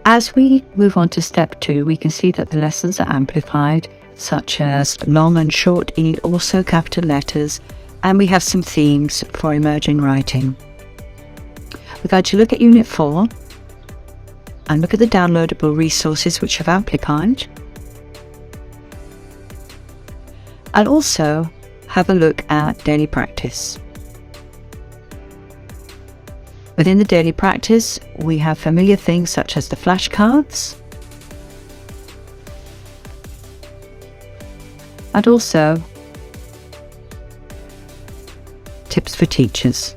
As we move on to step 2, we can see that the lessons are amplified, such as long and short E, also capital letters, and we have some themes for emerging writing. We're going to look at Unit 4 and look at the downloadable resources which have amplified, and also have a look at daily practice. Within the daily practice, we have familiar things such as the flashcards, and also tips for teachers.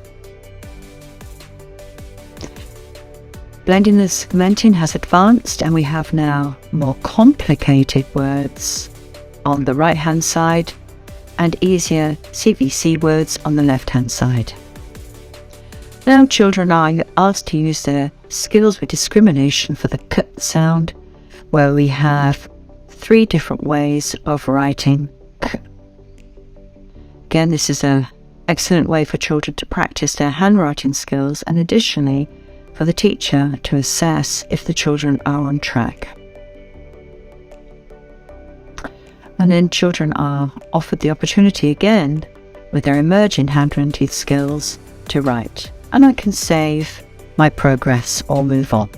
Blending and segmenting has advanced, and we have now more complicated words on the right hand side and easier CVC words on the left hand side. Now children are asked to use their skills with discrimination for the k sound, where we have 3 different ways of writing k. Again, this is an excellent way for children to practice their handwriting skills, and additionally for the teacher to assess if the children are on track. And then children are offered the opportunity again with their emerging handwriting skills to write. And I can save my progress or move on.